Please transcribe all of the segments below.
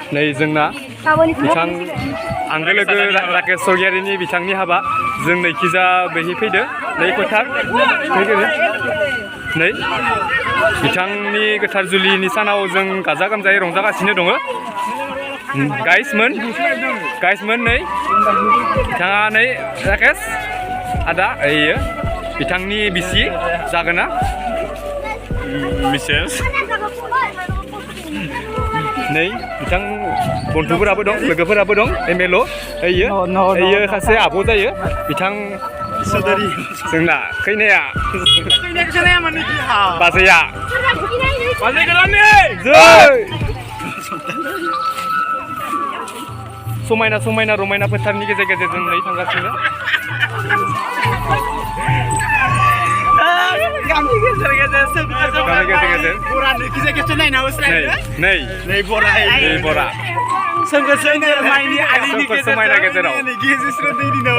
नै जोंना बिथां आंगो लोगो राकेश सरगियारिनि बिथांनि हाबा जों नैखिजा बेहि फैदो नै फोथार नै बिथांनि गोथार जुलिनि सानाव जों गाजा गोमजायै रंजागासिनो दङ गाइसमोन नै बिथाङा नै राकेश आदा एयो बिथांनि बिसि जागोना मिसेस नै बिथां बन्धुफोराबो दं लोगोफोराबो दं एमएलओ एयो सासे आब' जायो बिथां जोंना खैनाया बाजैया समायना समायना रमायना फोथारनि गेजेर गेजेरजों नै थांगासिनो गामि गेजेर नै बरा समायना गेजेराव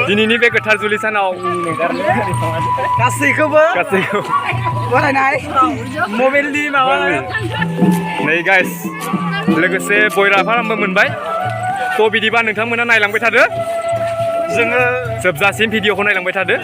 दिनैनि बे गोथार जुलि सानाव गासैखौबो बरायनाय मबाइलनि माबा नै गाइस लोगोसे बयरा फार्मबो मोनबाय थ' बिदिबा नोंथांमोना नायलांबाय थादो जोङो जोबजासिम भिडिअखौ नायलांबाय थादो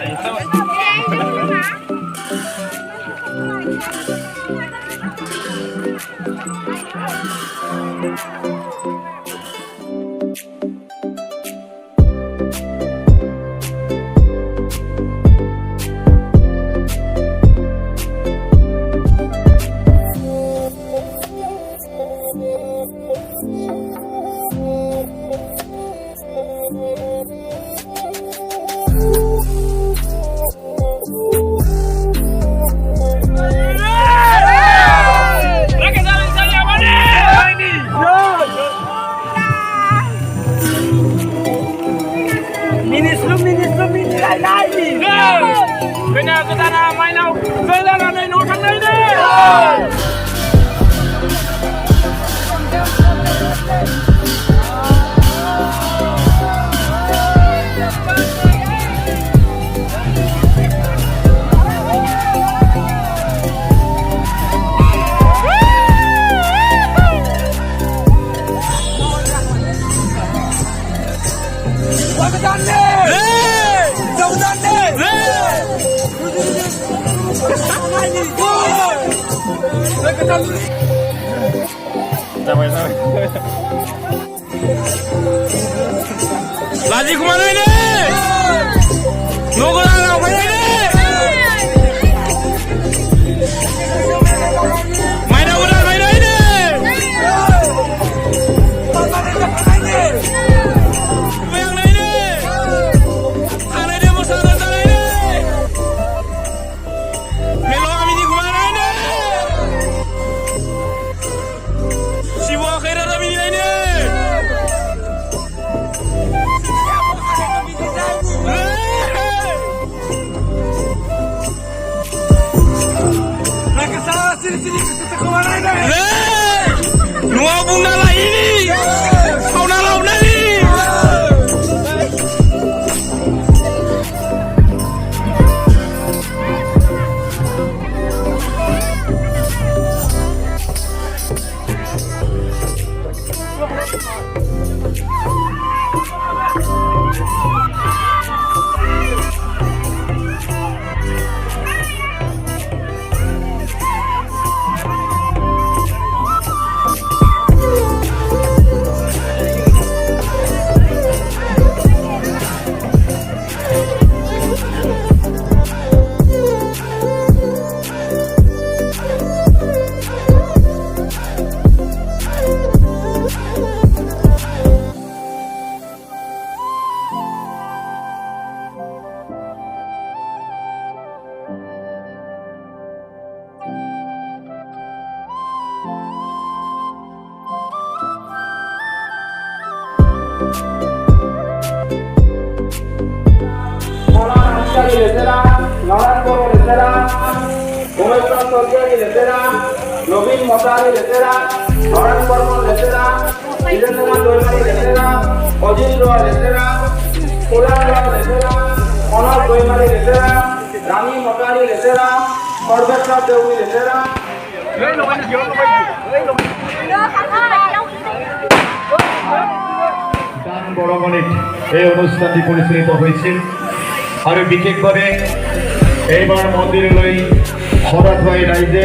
Kena ke sana main au, jalan naik no thang naik deh. Lagi kemana ini? Nunggu apa ini? Main udah main ini. Yang ini. Ada dia mau sana ini. Melo kami di kemana ini? Siwa kira kami ini. Nuah bunga lah ini, kau nalau nani. লেতেরা নারায়ণপুর লেতেরা উমেশ্বর চৌধুরী লেতেরা নবীন মতারি লেতেরা নারায়ণপুর লেতেরা বীরেন্দ্রনাথ দৈমারি লেতেরা অজিত রায় লেতেরা কুলার রায় লেতেরা অনর দৈমারি লেতেরা রানী মতারি লেতেরা সর্বেশ্বর দেউরি লেতেরা গান বড়মণির এই অনুষ্ঠানটি পরিচালিত হয়েছে আর বিশেষভাবে এইবাৰ মন্দিৰলৈ শৰৎ ৰাইজে